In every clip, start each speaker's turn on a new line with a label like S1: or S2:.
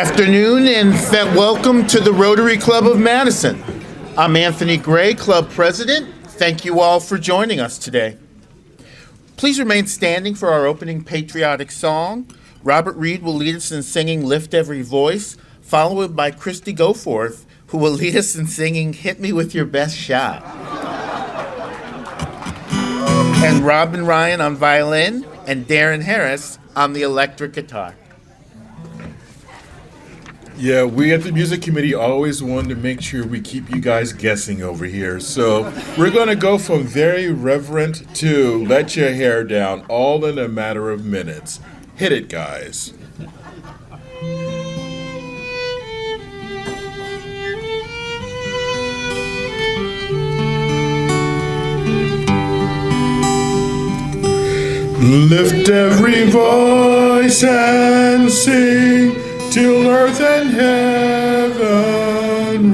S1: afternoon and welcome to the Rotary Club of Madison. I'm Anthony Gray, Club President. Thank you all for joining us today. Please remain standing for our opening patriotic song. Robert Reed will lead us in singing Lift Every Voice, followed by Christy Goforth, who will lead us in singing Hit Me With Your Best Shot. And Robin Ryan on violin and Darren Harris on the electric guitar.
S2: Yeah, we at the music committee always wanted to make sure we keep you guys guessing over here. So we're going to go from very reverent to let your hair down all in a matter of minutes. Hit it, guys. Lift every voice and sing till earth and heaven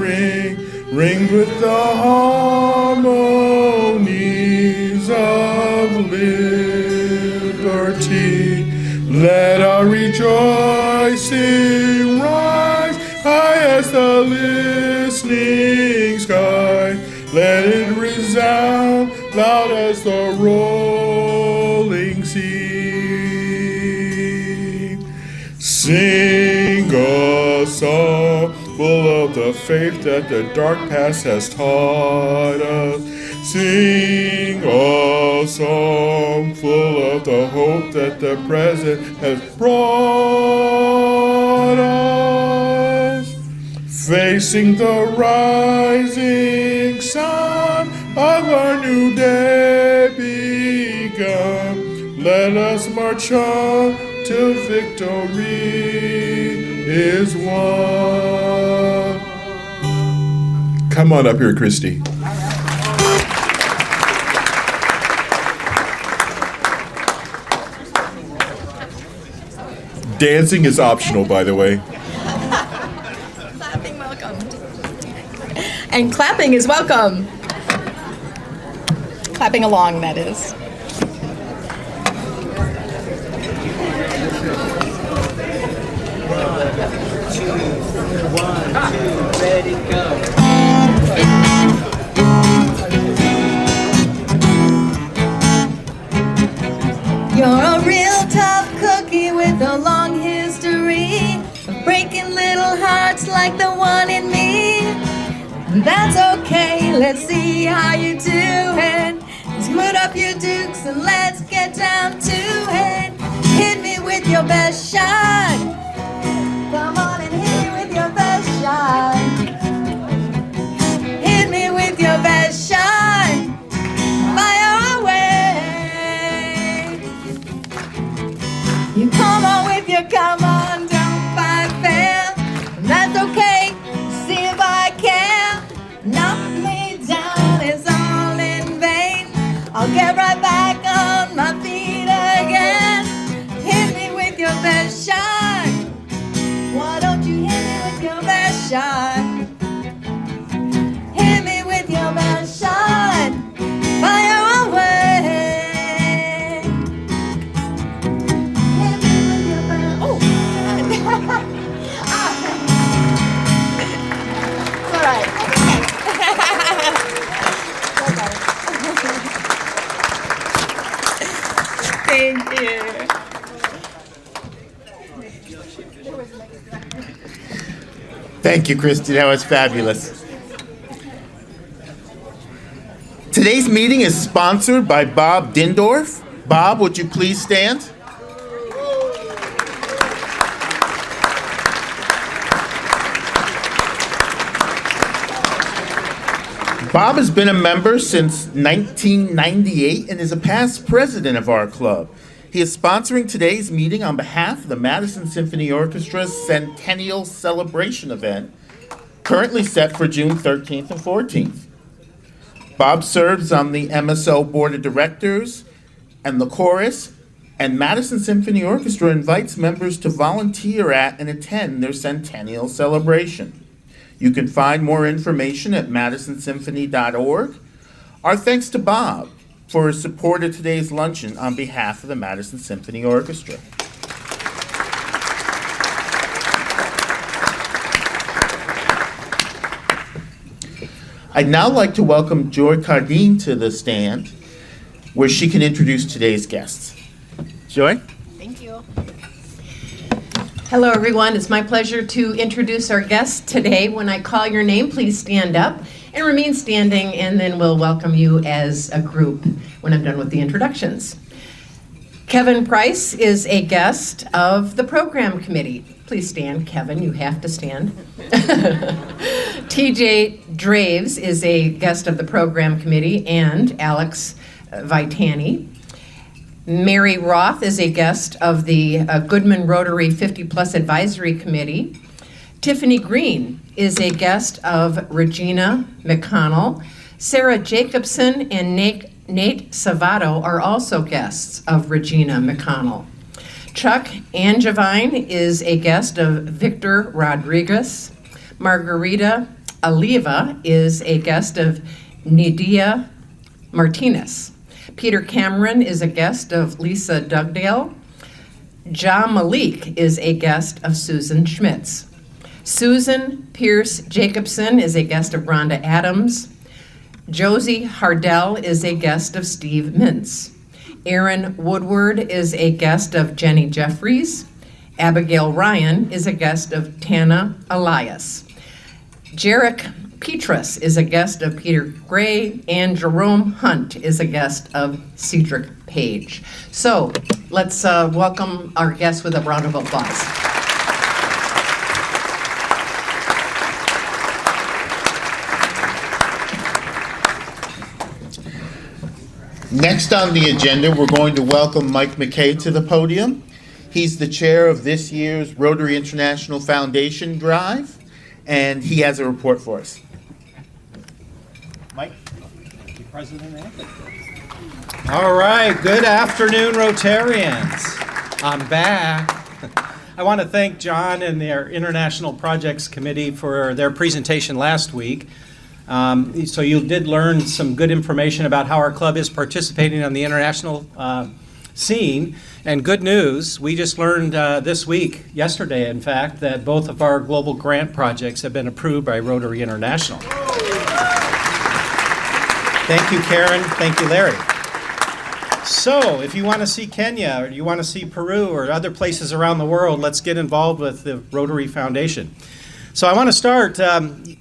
S2: ring with the harmonies of liberty. Let our rejoicing rise high as the listening sky. Let it resound loud as the rolling sea. Sing a song full of the faith that the dark past has taught us. Sing a song full of the hope that the present has brought us. Facing the rising sun of our new day begun, let us march on till victory is won. Come on up here, Christy. Dancing is optional, by the way.
S3: Clapping welcomed. And clapping is welcome. Clapping along, that is.
S4: One, two, ready, go.
S3: You're a real tough cookie with a long history of breaking little hearts like the one in me. That's okay, let's see how you do it. Let's put up your dukes and let's get down to it. Hit me with your best shot. Come on and hit me with your best shot. Hit me with your best shot. Fire away. You come on with your come on, don't fight fail. That's okay, see if I can. Knock me down is all in vain. I'll get right back on my feet again. Hit me with your best shot. Why don't you hit me with your best shot? Hit me with your best shot. Fire away. Hit me with your best. Oh, it's all right. Thank you.
S1: Thank you, Christy. That was fabulous. Today's meeting is sponsored by Bob Dindorf. Bob, would you please stand? Bob has been a member since 1998 and is a past president of our club. He is sponsoring today's meeting on behalf of the Madison Symphony Orchestra's Centennial Celebration event, currently set for June 13th and 14th. Bob serves on the MSO Board of Directors and the chorus, and Madison Symphony Orchestra invites members to volunteer at and attend their centennial celebration. You can find more information at madisonsymphony.org. Our thanks to Bob for his support of today's luncheon on behalf of the Madison Symphony Orchestra. I'd now like to welcome Joy Cardine to the stand, where she can introduce today's guests. Joy?
S5: Thank you. Hello, everyone. It's my pleasure to introduce our guests today. When I call your name, please stand up and remain standing, and then we'll welcome you as a group when I'm done with the introductions. Kevin Price is a guest of the program committee. Please stand, Kevin. You have to stand. TJ Draves is a guest of the program committee, and Alex Vitani. Mary Roth is a guest of the Goodman Rotary 50 Plus Advisory Committee. Tiffany Green is a guest of Regina McConnell. Sarah Jacobson and Nate Savato are also guests of Regina McConnell. Chuck Angevine is a guest of Victor Rodriguez. Margarita Oliva is a guest of Nidia Martinez. Peter Cameron is a guest of Lisa Dugdale. Ja Malik is a guest of Susan Schmitz. Susan Pierce Jacobson is a guest of Rhonda Adams. Josie Hardell is a guest of Steve Mintz. Erin Woodward is a guest of Jenny Jeffries. Abigail Ryan is a guest of Tana Elias. Jarek Petrus is a guest of Peter Gray, and Jerome Hunt is a guest of Cedric Page. So let's welcome our guests with a round of applause.
S1: Next on the agenda, we're going to welcome Mike McKay to the podium. He's the chair of this year's Rotary International Foundation Drive, and he has a report for us. Mike?
S6: Thank you, President Anthony. All right, good afternoon, Rotarians. I'm back. I want to thank John and their International Projects Committee for their presentation last week. So you did learn some good information about how our club is participating on the international scene. And good news, we just learned this week, yesterday in fact, that both of our global grant projects have been approved by Rotary International. Thank you, Karen. Thank you, Larry. So if you want to see Kenya, or you want to see Peru, or other places around the world, let's get involved with the Rotary Foundation. So I want to start,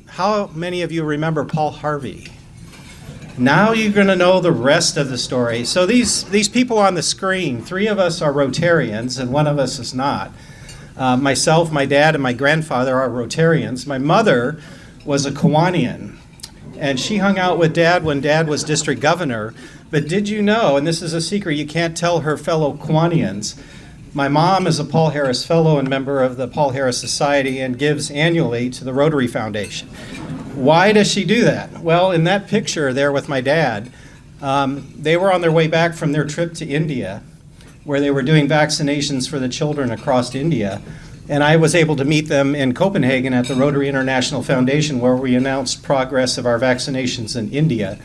S6: how many of you remember Paul Harvey? Now you're going to know the rest of the story. So these people on the screen, 3 of us are Rotarians and 1 of us is not. Myself, my dad, and my grandfather are Rotarians. My mother was a Kiwanian, and she hung out with Dad when Dad was district governor. But did you know, and this is a secret you can't tell her fellow Kiwanians, my mom is a Paul Harris Fellow and member of the Paul Harris Society and gives annually to the Rotary Foundation. Why does she do that? Well, in that picture there with my dad, they were on their way back from their trip to India, where they were doing vaccinations for the children across India. And I was able to meet them in Copenhagen at the Rotary International Foundation, where we announced progress of our vaccinations in India.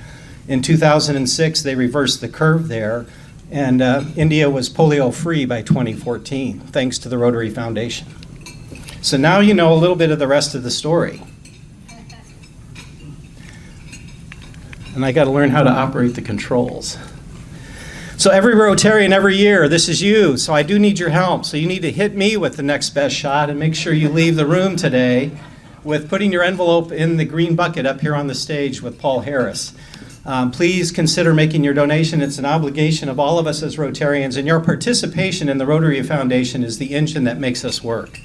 S6: In 2006, they reversed the curve there, and India was polio-free by 2014, thanks to the Rotary Foundation. So now you know a little bit of the rest of the story. And I got to learn how to operate the controls. So every Rotarian, every year, this is you, so I do need your help. So you need to hit me with the next best shot and make sure you leave the room today with putting your envelope in the green bucket up here on the stage with Paul Harris. Please consider making your donation. It's an obligation of all of us as Rotarians, and your participation in the Rotary Foundation is the engine that makes us work.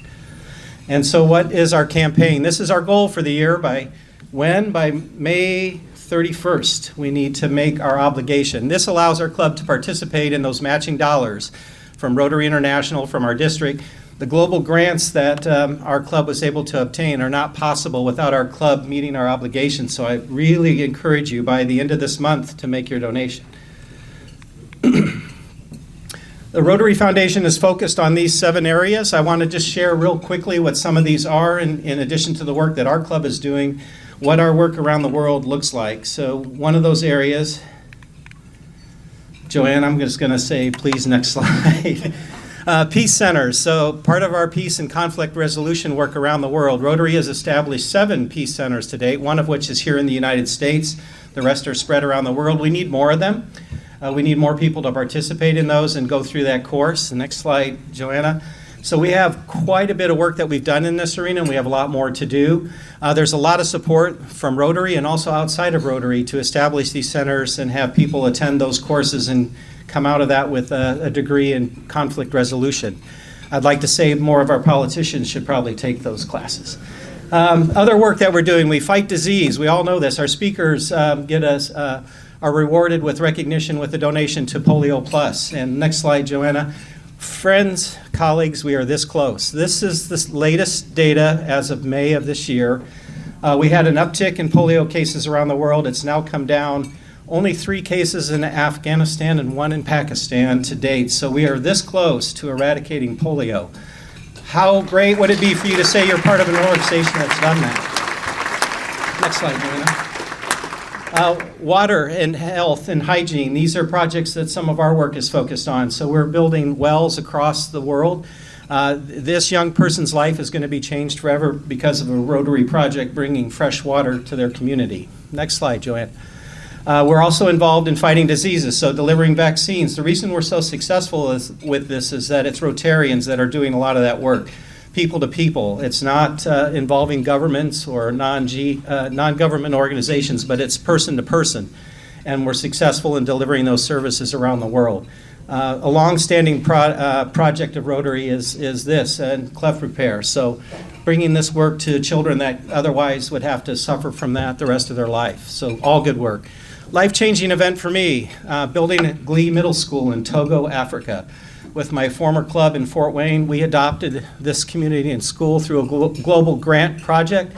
S6: And so what is our campaign? This is our goal for the year. By when? By May 31st, we need to make our obligation. This allows our club to participate in those matching dollars from Rotary International, from our district. The global grants that our club was able to obtain are not possible without our club meeting our obligations. So I really encourage you by the end of this month to make your donation. The Rotary Foundation is focused on these 7 areas. I want to just share real quickly what some of these are in addition to the work that our club is doing, what our work around the world looks like. So one of those areas, Joanne, I'm just going to say, please, next slide. Peace centers. So part of our peace and conflict resolution work around the world, Rotary has established 7 peace centers to date, one of which is here in the United States. The rest are spread around the world. We need more of them. We need more people to participate in those and go through that course. The next slide, Joanna. So we have quite a bit of work that we've done in this arena, and we have a lot more to do. There's a lot of support from Rotary and also outside of Rotary to establish these centers and have people attend those courses and come out of that with a degree in conflict resolution. I'd like to say more of our politicians should probably take those classes. Other work that we're doing, we fight disease. We all know this. Our speakers are rewarded with recognition with a donation to Polio Plus. And next slide, Joanna. Friends, colleagues, we are this close. This is the latest data as of May of this year. We had an uptick in polio cases around the world. It's now come down. Only 3 cases in Afghanistan and 1 in Pakistan to date. So we are this close to eradicating polio. How great would it be for you to say you're part of an organization that's done that? Next slide, Joanna. Water and health and hygiene. These are projects that some of our work is focused on. So we're building wells across the world. This young person's life is going to be changed forever because of a Rotary project bringing fresh water to their community. Next slide, Joanne. We're also involved in fighting diseases, so delivering vaccines. The reason we're so successful with this is that it's Rotarians that are doing a lot of that work, people to people. It's not involving governments or non-government organizations, but it's person to person, and we're successful in delivering those services around the world. A long-standing project of Rotary is this, and cleft repair. So bringing this work to children that otherwise would have to suffer from that the rest of their life. So all good work. Life-changing event for me, building Glee Middle School in Togo, Africa. With my former club in Fort Wayne, we adopted this community and school through a global grant project,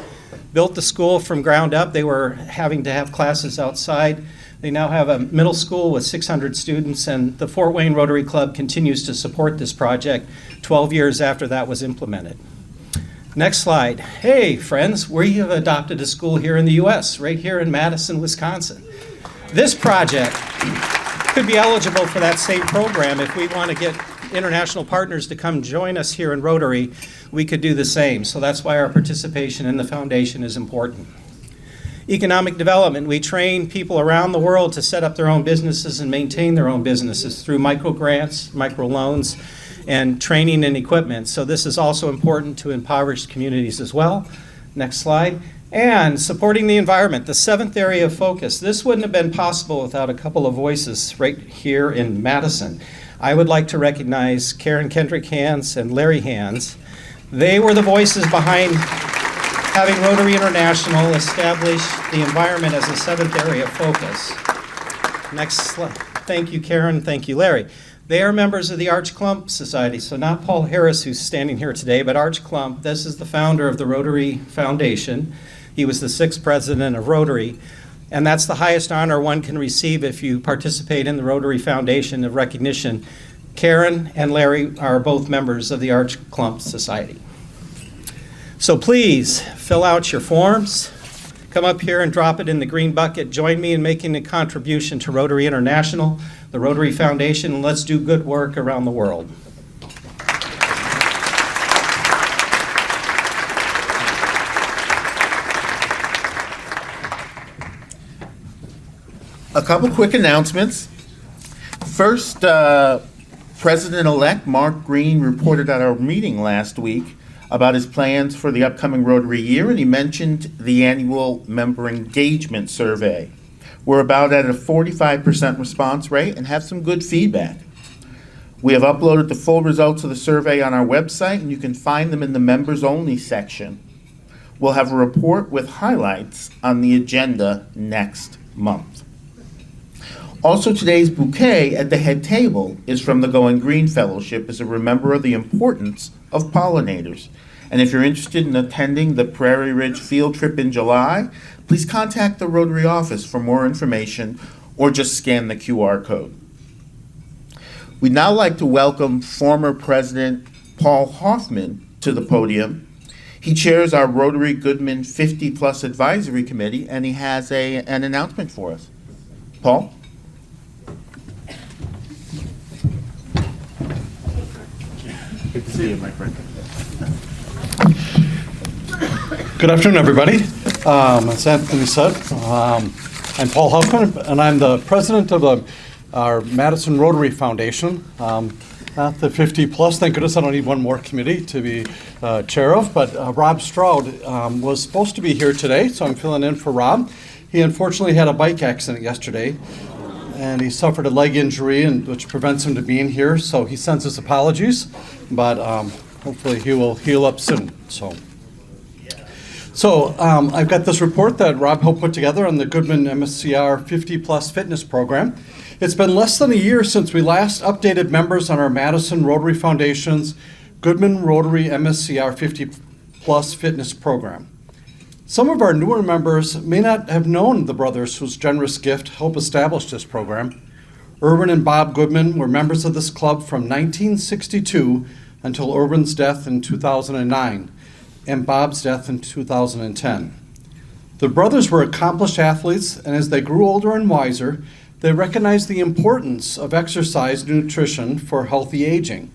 S6: built the school from ground up. They were having to have classes outside. They now have a middle school with 600 students, and the Fort Wayne Rotary Club continues to support this project 12 years after that was implemented. Next slide. Hey, friends, we have adopted a school here in the U.S., right here in Madison, Wisconsin. This project could be eligible for that same program. If we want to get international partners to come join us here in Rotary, we could do the same. So that's why our participation in the foundation is important. Economic development. We train people around the world to set up their own businesses and maintain their own businesses through micro grants, micro loans, and training and equipment. So this is also important to impoverished communities as well. Next slide. And supporting the environment, the 7th area of focus. This wouldn't have been possible without a couple of voices right here in Madison. I would like to recognize Karen Kendrick Hands and Larry Hands. They were the voices behind having Rotary International establish the environment as a 7th area of focus. Next slide. Thank you, Karen. Thank you, Larry. They are members of the Arch Clump Society, so not Paul Harris, who's standing here today, but Arch Clump. This is the founder of the Rotary Foundation. He was the 6th president of Rotary, and that's the highest honor one can receive if you participate in the Rotary Foundation of recognition. Karen and Larry are both members of the Arch Clump Society. So please fill out your forms. Come up here and drop it in the green bucket. Join me in making a contribution to Rotary International, the Rotary Foundation, and let's do good work around the world.
S1: A couple quick announcements. First, President-elect Mark Green reported at our meeting last week about his plans for the upcoming Rotary year, and he mentioned the annual member engagement survey. We're about at a 45% response rate and have some good feedback. We have uploaded the full results of the survey on our website, and you can find them in the members only section. We'll have a report with highlights on the agenda next month. Also, today's bouquet at the head table is from the Going Green Fellowship as a reminder of the importance of pollinators. And if you're interested in attending the Prairie Ridge field trip in July, please contact the Rotary office for more information or just scan the QR code. We'd now like to welcome former President Paul Hoffman to the podium. He chairs our Rotary Goodman 50 Plus Advisory Committee, and he has an announcement for us. Paul? Good to see you, my friend.
S7: Good afternoon, everybody. As Anthony said, I'm Paul Huffman, and I'm the president of our Madison Rotary Foundation. Not the 50 plus, thank goodness I don't need one more committee to be chair of, but Rob Stroud was supposed to be here today, so I'm filling in for Rob. He unfortunately had a bike accident yesterday, and he suffered a leg injury, which prevents him from being here, so he sends his apologies, but hopefully he will heal up soon. So I've got this report that Rob helped put together on the Goodman MSCR 50 Plus Fitness Program. It's been less than a year since we last updated members on our Madison Rotary Foundation's Goodman Rotary MSCR 50 Plus Fitness Program. Some of our newer members may not have known the brothers whose generous gift helped establish this program. Irwin and Bob Goodman were members of this club from 1962 until Irwin's death in 2009. And Bob's death in 2010. The brothers were accomplished athletes, and as they grew older and wiser, they recognized the importance of exercise and nutrition for healthy aging.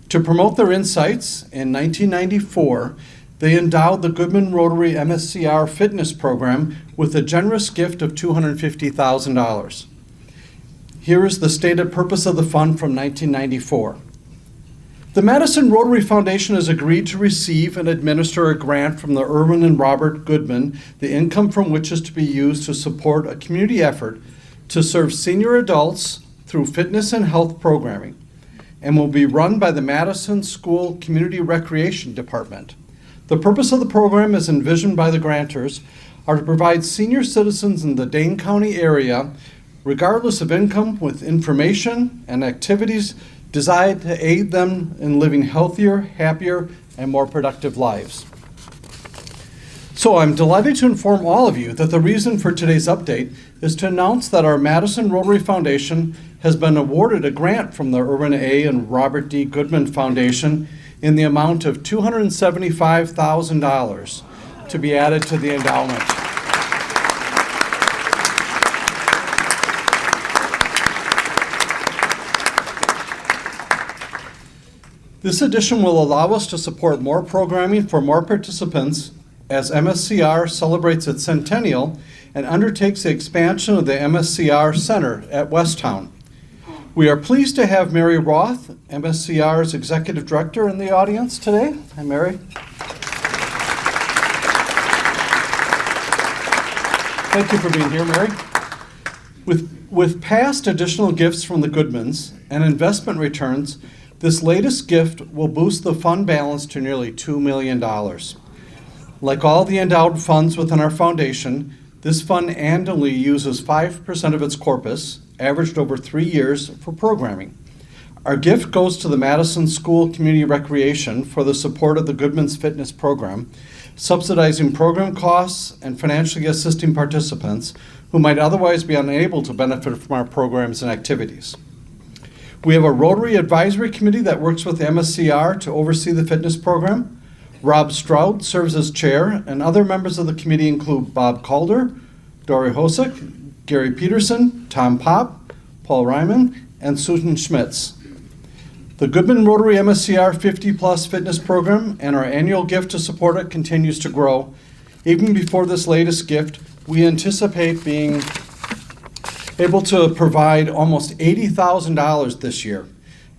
S7: To promote their insights, in 1994, they endowed the Goodman Rotary MSCR Fitness Program with a generous gift of $250,000. Here is the stated purpose of the fund from 1994. The Madison Rotary Foundation has agreed to receive and administer a grant from the Irwin and Robert Goodman, the income from which is to be used to support a community effort to serve senior adults through fitness and health programming, and will be run by the Madison School Community Recreation Department. The purpose of the program, as envisioned by the grantors, are to provide senior citizens in the Dane County area, regardless of income, with information and activities designed to aid them in living healthier, happier, and more productive lives. So I'm delighted to inform all of you that the reason for today's update is to announce that our Madison Rotary Foundation has been awarded a grant from the Irwin A. and Robert D. Goodman Foundation in the amount of $275,000 to be added to the endowment. This addition will allow us to support more programming for more participants as MSCR celebrates its centennial and undertakes the expansion of the MSCR Center at Westtown. We are pleased to have Mary Roth, MSCR's Executive Director, in the audience today. Hi, Mary. Thank you for being here, Mary. With past additional gifts from the Goodmans and investment returns, this latest gift will boost the fund balance to nearly $2 million. Like all the endowed funds within our foundation, this fund annually uses 5% of its corpus, averaged over 3 years, for programming. Our gift goes to the Madison School Community Recreation for the support of the Goodman's Fitness Program, subsidizing program costs and financially assisting participants who might otherwise be unable to benefit from our programs and activities. We have a Rotary Advisory Committee that works with the MSCR to oversee the fitness program. Rob Stroud serves as chair, and other members of the committee include Bob Calder, Dory Hosick, Gary Peterson, Tom Pop, Paul Ryman, and Susan Schmitz. The Goodman Rotary MSCR 50 Plus Fitness Program and our annual gift to support it continues to grow. Even before this latest gift, we anticipate being able to provide almost $80,000 this year.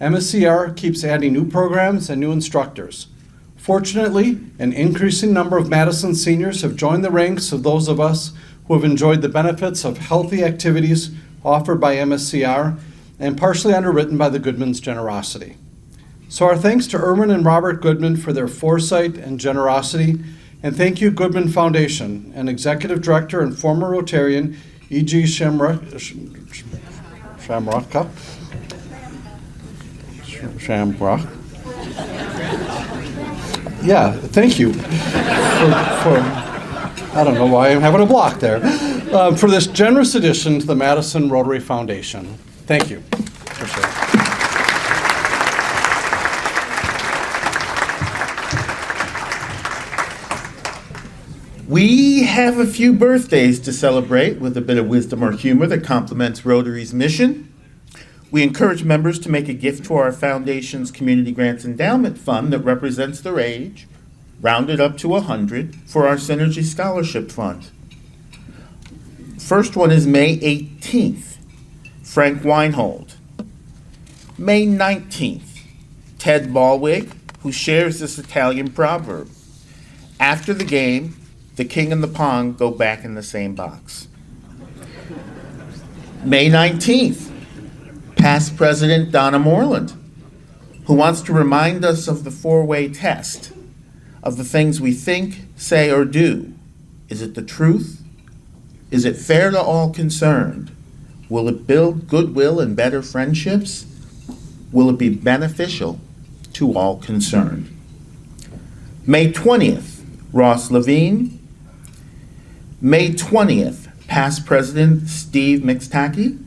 S7: MSCR keeps adding new programs and new instructors. Fortunately, an increasing number of Madison seniors have joined the ranks of those of us who have enjoyed the benefits of healthy activities offered by MSCR and partially underwritten by the Goodman's generosity. So our thanks to Irwin and Robert Goodman for their foresight and generosity, and thank you Goodman Foundation and Executive Director and former Rotarian E.G. Shamrock. Yeah, thank you for I don't know why I'm having a block there, for this generous addition to the Madison Rotary Foundation. Thank you. Appreciate it.
S1: We have a few birthdays to celebrate with a bit of wisdom or humor that complements Rotary's mission. We encourage members to make a gift to our foundation's Community Grants Endowment Fund that represents their age, rounded up to 100, for our Synergy Scholarship Fund. First one is May 18th, Frank Weinhold. May 19th, Ted Ballwig, who shares this Italian proverb: after the game, the king and the pawn go back in the same box. May 19th, past President Donna Moreland, who wants to remind us of the four-way test of the things we think, say, or do. Is it the truth? Is it fair to all concerned? Will it build goodwill and better friendships? Will it be beneficial to all concerned? May 20th, Ross Levine. May 20th, past President Steve Mixtaki.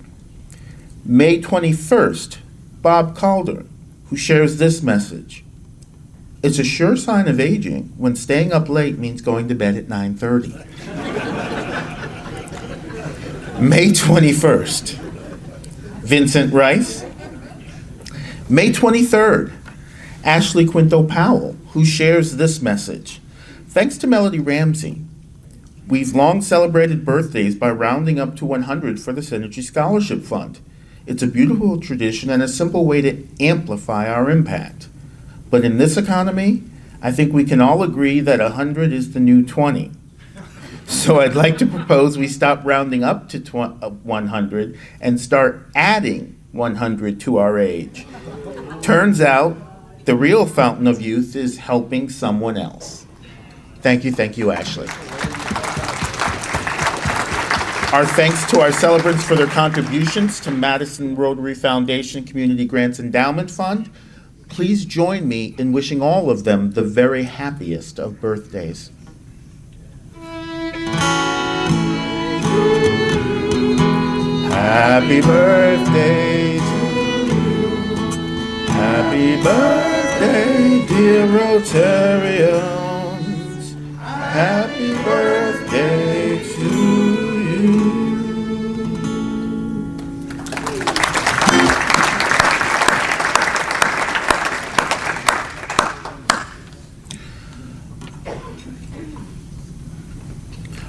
S1: May 21st, Bob Calder, who shares this message: it's a sure sign of aging when staying up late means going to bed at 9:30. May 21st, Vincent Rice. May 23rd, Ashley Quinto Powell, who shares this message: thanks to Melody Ramsey, we've long celebrated birthdays by rounding up to 100 for the Synergy Scholarship Fund. It's a beautiful tradition and a simple way to amplify our impact. But in this economy, I think we can all agree that 100 is the new 20. So I'd like to propose we stop rounding up to 100 and start adding 100 to our age. Turns out, the real fountain of youth is helping someone else. Thank you, Ashley. Our thanks to our celebrants for their contributions to Madison Rotary Foundation Community Grants Endowment Fund. Please join me in wishing all of them the very happiest of birthdays. Happy birthday to you. Happy birthday, dear Rotarians. Happy birthday to you.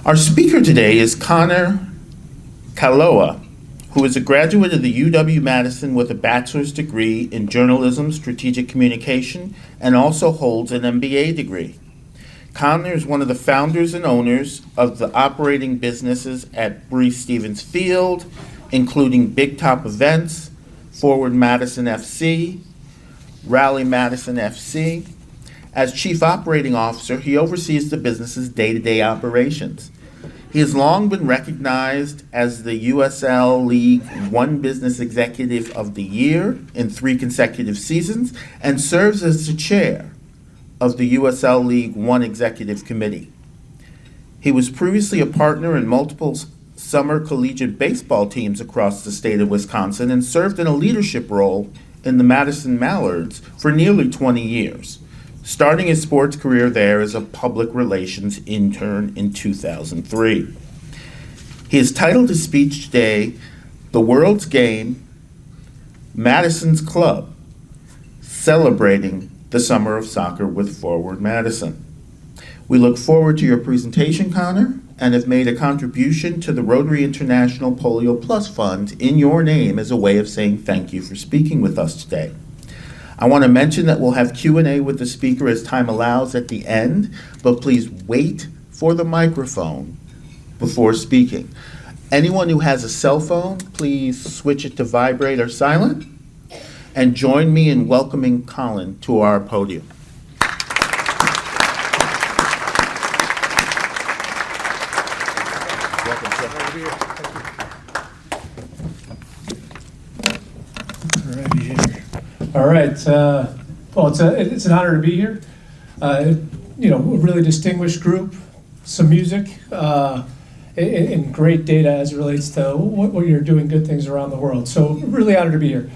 S1: Our speaker today is Conor Caloia, who is a graduate of the UW-Madison with a bachelor's degree in journalism, strategic communication, and also holds an MBA degree. Conor is one of the founders and owners of the operating businesses at Breese Stevens Field, including Big Top Events, Forward Madison FC, Rally Madison FC. As Chief Operating Officer, he oversees the business's day-to-day operations. He has long been recognized as the USL League One Business Executive of the Year in 3 consecutive seasons and serves as the chair of the USL League One Executive Committee. He was previously a partner in multiple summer collegiate baseball teams across the state of Wisconsin and served in a leadership role in the Madison Mallards for nearly 20 years, starting his sports career there as a public relations intern in 2003. He has titled his speech today, "The World's Game, Madison's Club, Celebrating the Summer of Soccer with Forward Madison." We look forward to your presentation, Conor, and have made a contribution to the Rotary International Polio Plus Fund in your name as a way of saying thank you for speaking with us today. I want to mention that we'll have Q&A with the speaker as time allows at the end, but please wait for the microphone before speaking. Anyone who has a cell phone, please switch it to vibrate or silent, and join me in welcoming Colin to our podium. Welcome, sir.
S8: Right here. All right. Well, it's an honor to be here. A really distinguished group, some music, and great data as it relates to what you're doing, good things around the world. So really honored to be here.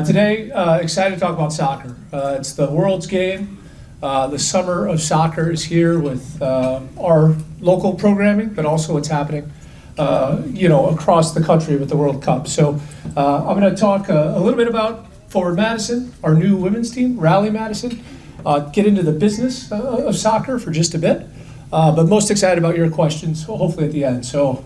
S8: Today, excited to talk about soccer. It's the world's game. The summer of soccer is here with our local programming, but also what's happening across the country with the World Cup. So I'm going to talk a little bit about Forward Madison, our new women's team, Rally Madison, get into the business of soccer for just a bit, but most excited about your questions, hopefully at the end. So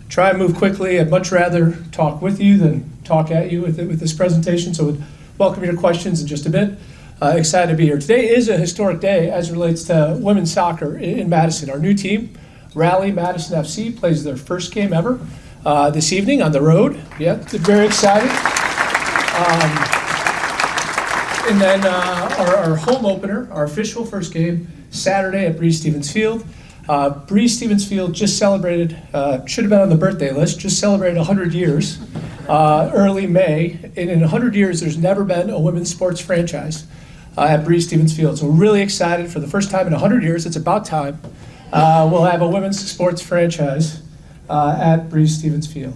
S8: try and move quickly. I'd much rather talk with you than talk at you with this presentation, so would welcome your questions in just a bit. Excited to be here. Today is a historic day as it relates to women's soccer in Madison. Our new team, Rally Madison FC, plays their first game ever this evening on the road. Yeah, very exciting. And then our home opener, our official first game, Saturday at Breese Stevens Field. Breese Stevens Field just celebrated, should have been on the birthday list, just celebrated 100 years, early May. And in 100 years, there's never been a women's sports franchise at Breese Stevens Field. So we're really excited. For the first time in 100 years, it's about time, we'll have a women's sports franchise at Breese Stevens Field.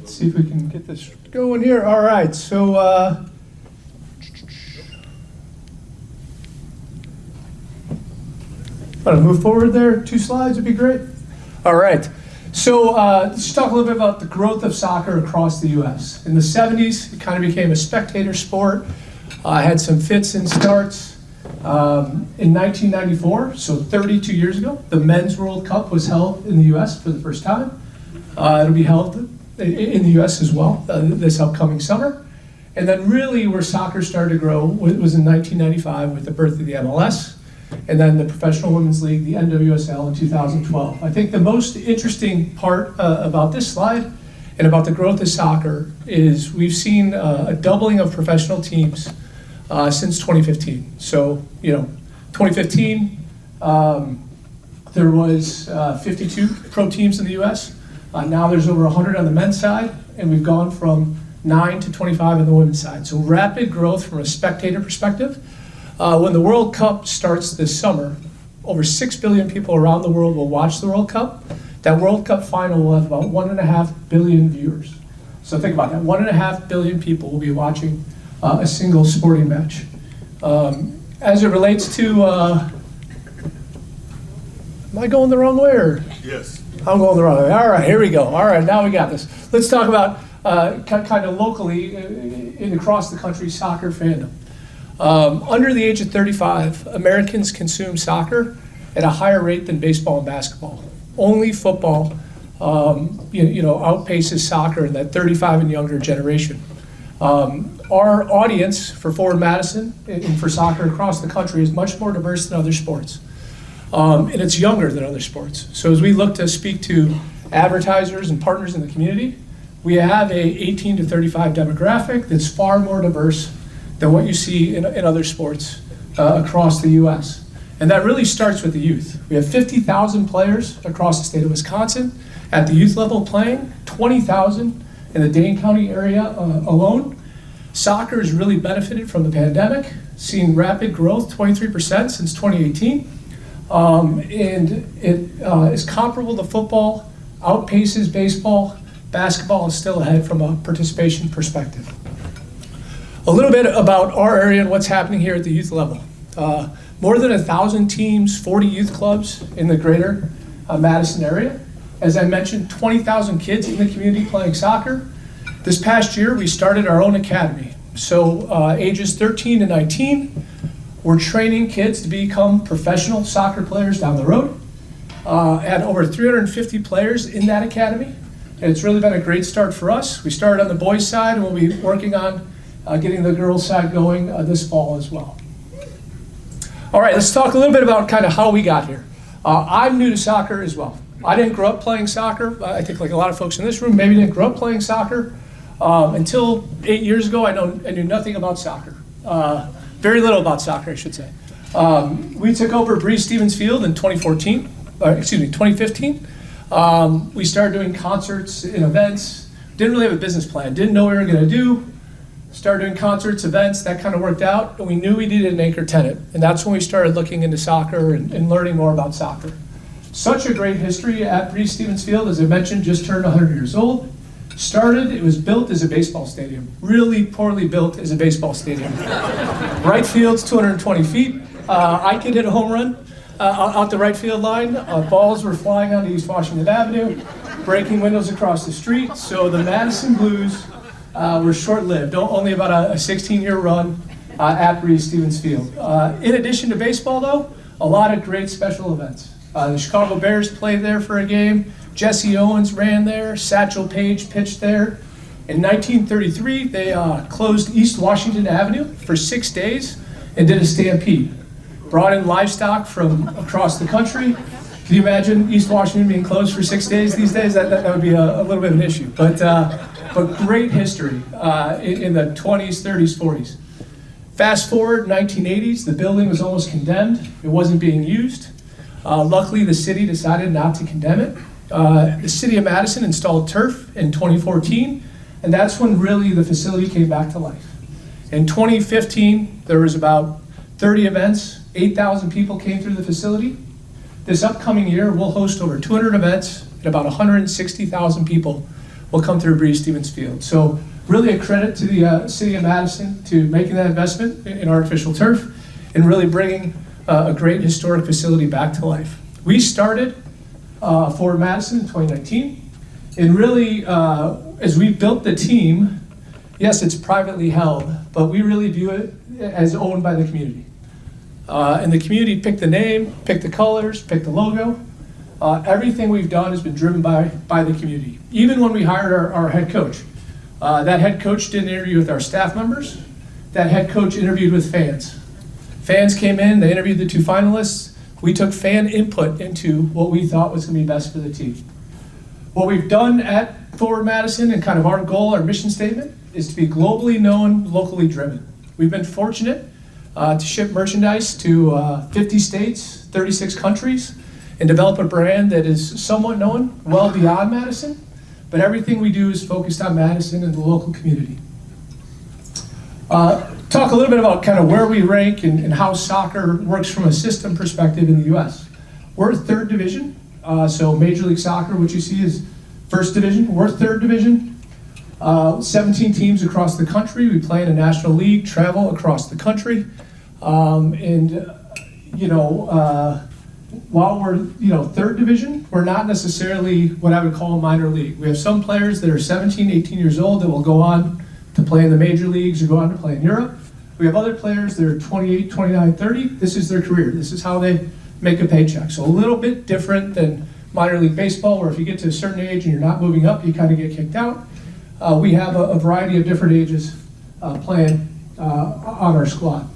S8: See if we can get this going here. All right, so want to move forward there? 2 slides would be great. All right, so let's talk a little bit about the growth of soccer across the U.S. In the 70s, it kind of became a spectator sport. Had some fits and starts. In 1994, so 32 years ago, the Men's World Cup was held in the U.S. for the first time. It'll be held in the U.S. as well this upcoming summer. And then really where soccer started to grow was in 1995 with the birth of the MLS, and then the Professional Women's League, the NWSL, in 2012. I think the most interesting part about this slide and about the growth of soccer is we've seen a doubling of professional teams since 2015. So, 2015, there was 52 pro teams in the U.S. Now there's over 100 on the men's side, and we've gone from 9 to 25 on the women's side. So rapid growth from a spectator perspective. When the World Cup starts this summer, over 6 billion people around the world will watch the World Cup. That World Cup final will have about 1.5 billion viewers. So think about that, 1.5 billion people will be watching a single sporting match. As it relates to, am I going the wrong way or?
S2: Yes.
S8: I'm going the wrong way. All right, here we go. All right, now we got this. Let's talk about kind of locally in across the country soccer fandom. Under the age of 35, Americans consume soccer at a higher rate than baseball and basketball. Only football, outpaces soccer in that 35 and younger generation. Our audience for Forward Madison and for soccer across the country is much more diverse than other sports. And it's younger than other sports. So as we look to speak to advertisers and partners in the community, we have a 18 to 35 demographic that's far more diverse than what you see in other sports across the U.S. And that really starts with the youth. We have 50,000 players across the state of Wisconsin at the youth level playing, 20,000 in the Dane County area alone. Soccer has really benefited from the pandemic, seeing rapid growth, 23% since 2018. And it is comparable to football, outpaces baseball. Basketball is still ahead from a participation perspective. A little bit about our area and what's happening here at the youth level. More than 1,000 teams, 40 youth clubs in the greater Madison area. As I mentioned, 20,000 kids in the community playing soccer. This past year, we started our own academy. So ages 13 to 19, we're training kids to become professional soccer players down the road. Had over 350 players in that academy. And it's really been a great start for us. We started on the boys' side, and we'll be working on getting the girls' side going this fall as well. All right, let's talk a little bit about kind of how we got here. I'm new to soccer as well. I didn't grow up playing soccer. I think like a lot of folks in this room maybe didn't grow up playing soccer. Until 8 years ago, I knew nothing about soccer. Very little about soccer, I should say. We took over Breese Stevens Field in 2015. We started doing concerts and events. Didn't really have a business plan. Didn't know what we were going to do. Started doing concerts, events, that kind of worked out. And we knew we needed an anchor tenant. And that's when we started looking into soccer and learning more about soccer. Such a great history at Breese Stevens Field. As I mentioned, just turned 100 years old. Started, it was built as a baseball stadium. Really poorly built as a baseball stadium. Right field's 220 feet. I could hit a home run out the right field line. Balls were flying onto East Washington Avenue, breaking windows across the street. So the Madison Blues were short-lived, only about a 16-year run at Breese Stevens Field. In addition to baseball, though, a lot of great special events. The Chicago Bears played there for a game. Jesse Owens ran there. Satchel Paige pitched there. In 1933, they closed East Washington Avenue for 6 days and did a stampede. Brought in livestock from across the country. Can you imagine East Washington being closed for 6 days these days? That would be a little bit of an issue. But great history in the 20s, 30s, 40s. Fast forward, 1980s, the building was almost condemned. It wasn't being used. Luckily, the city decided not to condemn it. The city of Madison installed turf in 2014, and that's when really the facility came back to life. In 2015, there was about 30 events, 8,000 people came through the facility. This upcoming year, we'll host over 200 events, and about 160,000 people will come through Breese Stevens Field. So really a credit to the city of Madison to making that investment in artificial turf and really bringing a great historic facility back to life. We started Forward Madison in 2019, and really, as we built the team, yes, it's privately held, but we really view it as owned by the community. And the community picked the name, picked the colors, picked the logo. Everything we've done has been driven by the community. Even when we hired our head coach, that head coach didn't interview with our staff members. That head coach interviewed with fans. Fans came in, they interviewed the 2 finalists. We took fan input into what we thought was going to be best for the team. What we've done at Forward Madison and kind of our goal, our mission statement, is to be globally known, locally driven. We've been fortunate to ship merchandise to 50 states, 36 countries, and develop a brand that is somewhat known well beyond Madison, but everything we do is focused on Madison and the local community. Talk a little bit about kind of where we rank and how soccer works from a system perspective in the U.S. We're 3rd division, so Major League Soccer, what you see is 1st division. We're 3rd division, 17 teams across the country. We play in a national league, travel across the country, while we're 3rd division, we're not necessarily what I would call a minor league. We have some players that are 17, 18 years old that will go on to play in the major leagues or go on to play in Europe. We have other players that are 28, 29, 30. This is their career. This is how they make a paycheck. So a little bit different than minor league baseball, where if you get to a certain age and you're not moving up, you kind of get kicked out. We have a variety of different ages playing on our squad.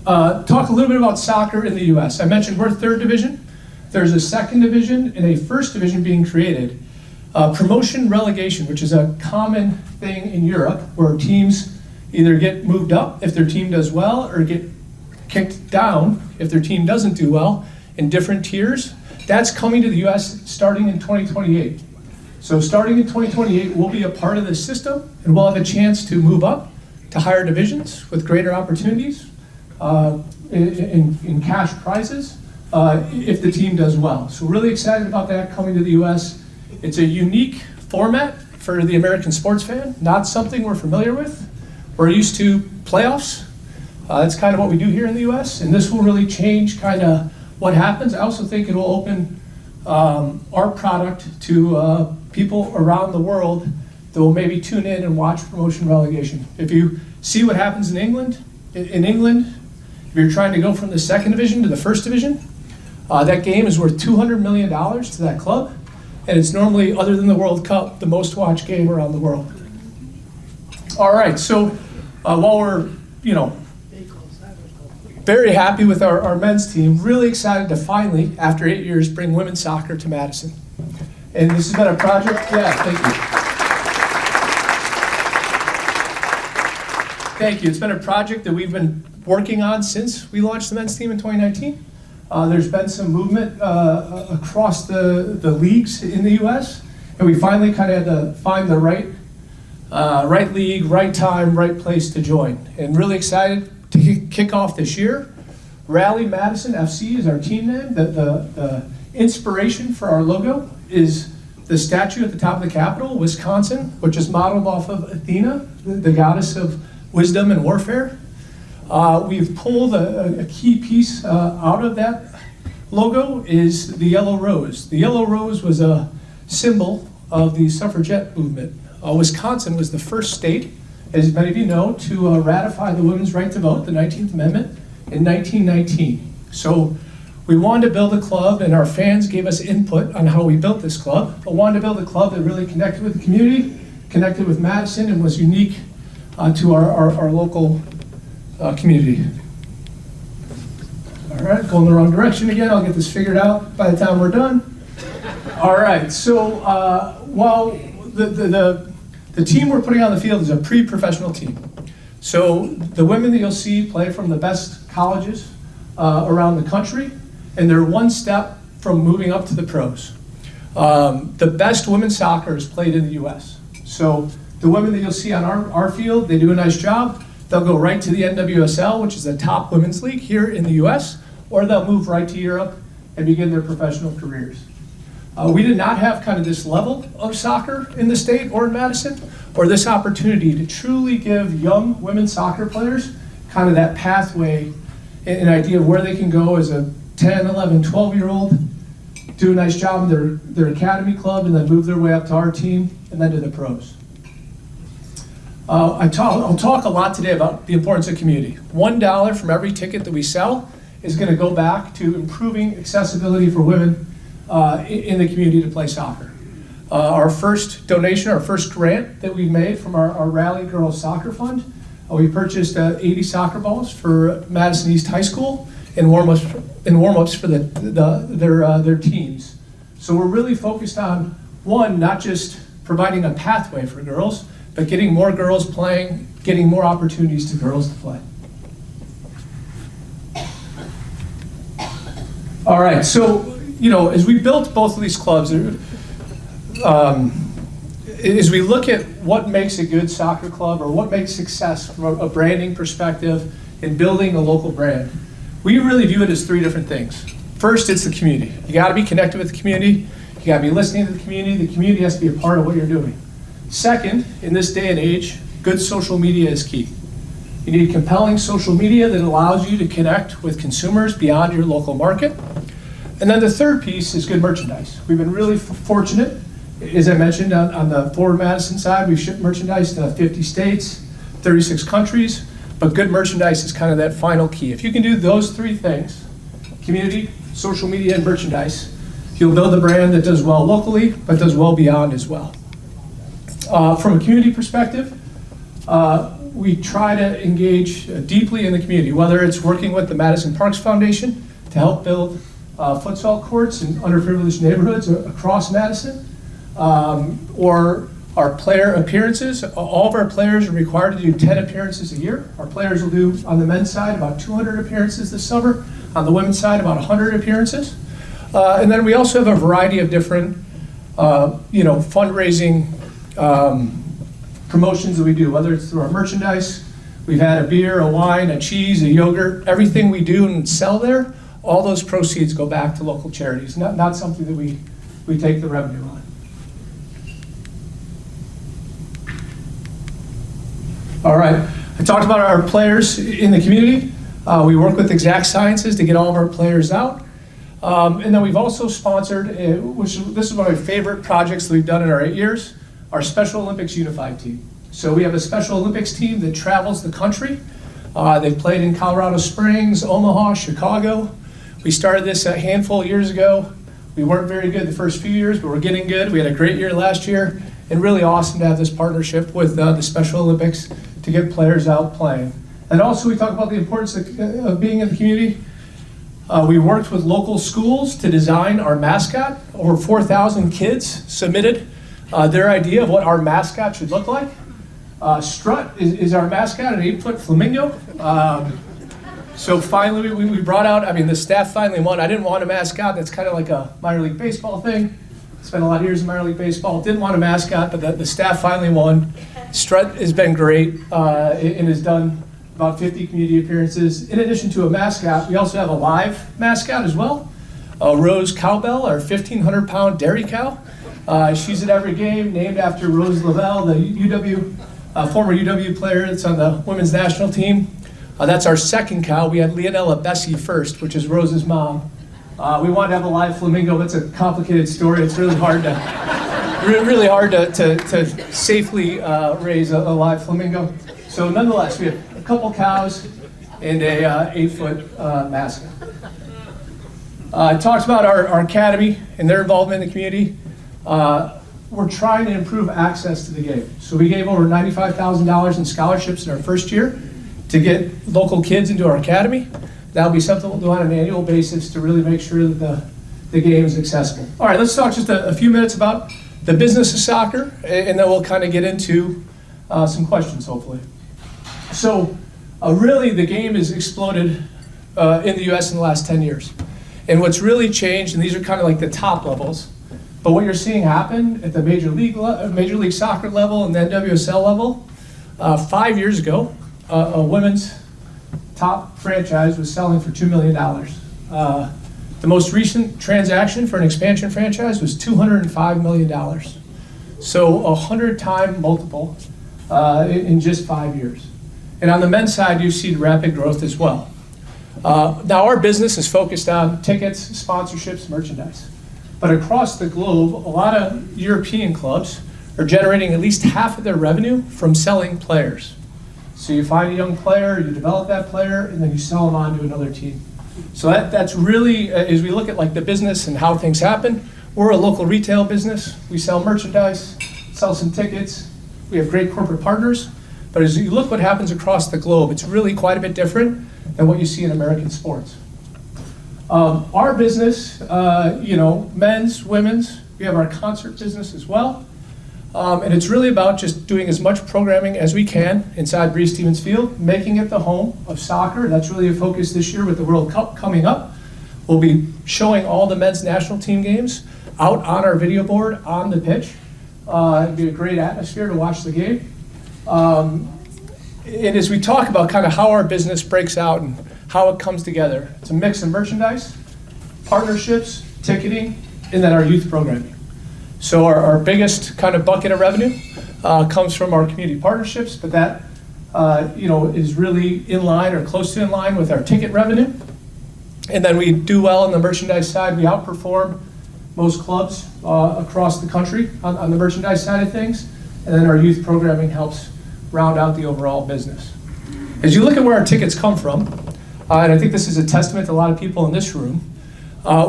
S8: Talk a little bit about soccer in the U.S. I mentioned we're 3rd division. There's a 2nd division and a 1st division being created. Promotion relegation, which is a common thing in Europe, where teams either get moved up if their team does well or get kicked down if their team doesn't do well in different tiers. That's coming to the U.S. starting in 2028. So starting in 2028, we'll be a part of this system, and we'll have a chance to move up to higher divisions with greater opportunities in cash prizes if the team does well. So we're really excited about that coming to the U.S. It's a unique format for the American sports fan, not something we're familiar with. We're used to playoffs. That's kind of what we do here in the U.S., and this will really change kind of what happens. I also think it will open our product to people around the world that will maybe tune in and watch promotion relegation. If you see what happens in England, if you're trying to go from the 2nd division to the 1st division, that game is worth $200 million to that club, and it's normally, other than the World Cup, the most watched game around the world. All right, so while we're, very happy with our men's team, really excited to finally, after 8 years, bring women's soccer to Madison. And this has been a project, thank you. Thank you. It's been a project that we've been working on since we launched the men's team in 2019. There's been some movement across the leagues in the U.S., and we finally kind of had to find the right league, right time, right place to join. And really excited to kick off this year. Rally Madison FC is our team name. The inspiration for our logo is the statue at the top of the Capitol, Wisconsin, which is modeled off of Athena, the goddess of wisdom and warfare. We've pulled a key piece out of that logo is the yellow rose. The yellow rose was a symbol of the suffragette movement. Wisconsin was the first state, as many of you know, to ratify the women's right to vote, the 19th Amendment, in 1919. So we wanted to build a club, and our fans gave us input on how we built this club, but wanted to build a club that really connected with the community, connected with Madison, and was unique to our local community. All right, going the wrong direction again. I'll get this figured out by the time we're done. All right, so while the team we're putting on the field is a pre-professional team. So the women that you'll see play from the best colleges around the country, and they're one step from moving up to the pros. The best women's soccer is played in the US. So the women that you'll see on our field, they do a nice job. They'll go right to the NWSL, which is the top women's league here in the US, or they'll move right to Europe and begin their professional careers. We did not have kind of this level of soccer in the state or in Madison, or this opportunity to truly give young women's soccer players kind of that pathway, an idea of where they can go as a 10, 11, 12-year-old, do a nice job in their academy club, and then move their way up to our team, and then to the pros. I'll talk a lot today about the importance of community. $1 from every ticket that we sell is going to go back to improving accessibility for women in the community to play soccer. Our first donation, our first grant that we made from our Rally Girls Soccer Fund, we purchased 80 soccer balls for Madison East High School in warm-ups for their teams. So we're really focused on, one, not just providing a pathway for girls, but getting more girls playing, getting more opportunities to girls to play. All right, so, as we built both of these clubs, as we look at what makes a good soccer club or what makes success from a branding perspective in building a local brand, we really view it as three different things. First, it's the community. You gotta be connected with the community. You gotta be listening to the community. The community has to be a part of what you're doing. Second, in this day and age, good social media is key. You need compelling social media that allows you to connect with consumers beyond your local market. And then the third piece is good merchandise. We've been really fortunate. As I mentioned, on the Forward Madison side, we've shipped merchandise to 50 states, 36 countries, but good merchandise is kind of that final key. If you can do those three things, community, social media, and merchandise, you'll build a brand that does well locally, but does well beyond as well. From a community perspective, we try to engage deeply in the community, whether it's working with the Madison Parks Foundation to help build futsal courts in underprivileged neighborhoods across Madison, or our player appearances. All of our players are required to do 10 appearances a year. Our players will do, on the men's side, about 200 appearances this summer. On the women's side, about 100 appearances. And then we also have a variety of different, fundraising promotions that we do, whether it's through our merchandise. We've had a beer, a wine, a cheese, a yogurt. Everything we do and sell there, all those proceeds go back to local charities, not something that we take the revenue on. All right, I talked about our players in the community. We work with Exact Sciences to get all of our players out. And then we've also sponsored, this is one of my favorite projects that we've done in our 8 years, our Special Olympics Unified team. So we have a Special Olympics team that travels the country. They've played in Colorado Springs, Omaha, Chicago. We started this a handful of years ago. We weren't very good the first few years, but we're getting good. We had a great year last year, and really awesome to have this partnership with the Special Olympics to get players out playing. And also we talk about the importance of being in the community. We worked with local schools to design our mascot. Over 4,000 kids submitted their idea of what our mascot should look like. Strut is our mascot, an 8-foot flamingo. So finally we brought out, the staff finally won. I didn't want a mascot. That's kind of like a minor league baseball thing. Spent a lot of years in minor league baseball. Didn't want a mascot, but the staff finally won. Strut has been great and has done about 50 community appearances. In addition to a mascot, we also have a live mascot as well. Rose Cowbell, our 1,500-pound dairy cow. She's at every game, named after Rose Lavelle, the former UW player that's on the women's national team. That's our second cow. We had Leonella Bessie first, which is Rose's mom. We wanted to have a live flamingo. It's a complicated story. It's really hard to safely raise a live flamingo. So nonetheless, we have a couple cows and a 8-foot mascot. I talked about our academy and their involvement in the community. We're trying to improve access to the game. So we gave over $95,000 in scholarships in our first year to get local kids into our academy. That'll be something we'll do on an annual basis to really make sure that the game is accessible. All right, let's talk just a few minutes about the business of soccer, and then we'll kind of get into some questions, hopefully. So really, the game has exploded in the U.S. in the last 10 years. And what's really changed, and these are kind of like the top levels, but what you're seeing happen at the Major League Soccer level and the NWSL level, 5 years ago, a women's top franchise was selling for $2 million. The most recent transaction for an expansion franchise was $205 million. So a 100-time multiple in just 5 years. And on the men's side, you see rapid growth as well. Now our business is focused on tickets, sponsorships, merchandise. But across the globe, a lot of European clubs are generating at least half of their revenue from selling players. So you find a young player, you develop that player, and then you sell them on to another team. So that's really, as we look at like the business and how things happen, we're a local retail business. We sell merchandise, sell some tickets. We have great corporate partners. But as you look what happens across the globe, it's really quite a bit different than what you see in American sports. Our business, men's, women's, we have our concert business as well. And it's really about just doing as much programming as we can inside Breese Stevens Field, making it the home of soccer. That's really a focus this year with the World Cup coming up. We'll be showing all the men's national team games out on our video board on the pitch. It'd be a great atmosphere to watch the game. And as we talk about kind of how our business breaks out and how it comes together, it's a mix of merchandise, partnerships, ticketing, and then our youth programming. So our biggest kind of bucket of revenue comes from our community partnerships, but that is really in line or close to in line with our ticket revenue. And then we do well on the merchandise side. We outperform most clubs across the country on the merchandise side of things. And then our youth programming helps round out the overall business. As you look at where our tickets come from, and I think this is a testament to a lot of people in this room,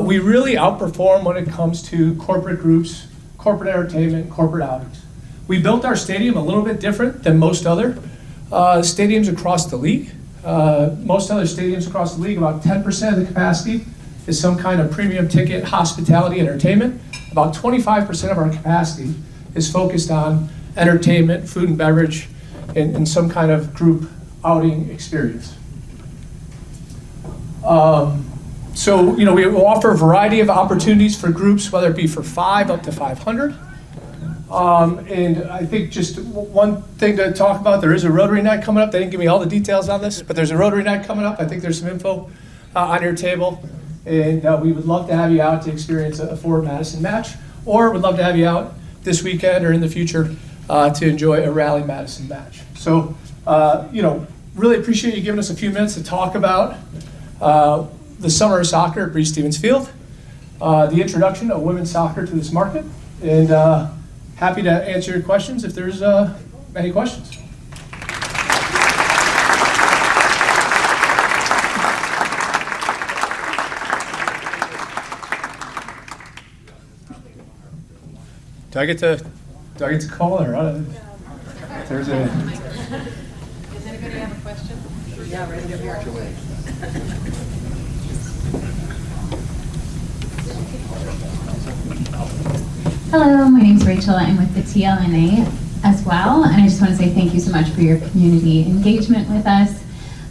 S8: we really outperform when it comes to corporate groups, corporate entertainment, corporate outings. We built our stadium a little bit different than most other stadiums across the league. Most other stadiums across the league, about 10% of the capacity is some kind of premium ticket, hospitality, entertainment. About 25% of our capacity is focused on entertainment, food and beverage, and some kind of group outing experience. So we will offer a variety of opportunities for groups, whether it be for 5 up to 500. And I think just one thing to talk about, there is a Rotary Night coming up. They didn't give me all the details on this, but there's a Rotary Night coming up. I think there's some info on your table. And we would love to have you out to experience a Forward Madison match, or we'd love to have you out this weekend or in the future to enjoy a Rally Madison match. So, really appreciate you giving us a few minutes to talk about the summer of soccer at Breese Stevens Field, the introduction of women's soccer to this market, and happy to answer your questions if there's any questions. Do I get to call her? There's a.
S5: Does anybody have a question? Yeah, right over here.
S9: Hello, my name's Rachel. I'm with the TLNA as well, and I just want to say thank you so much for your community engagement with us.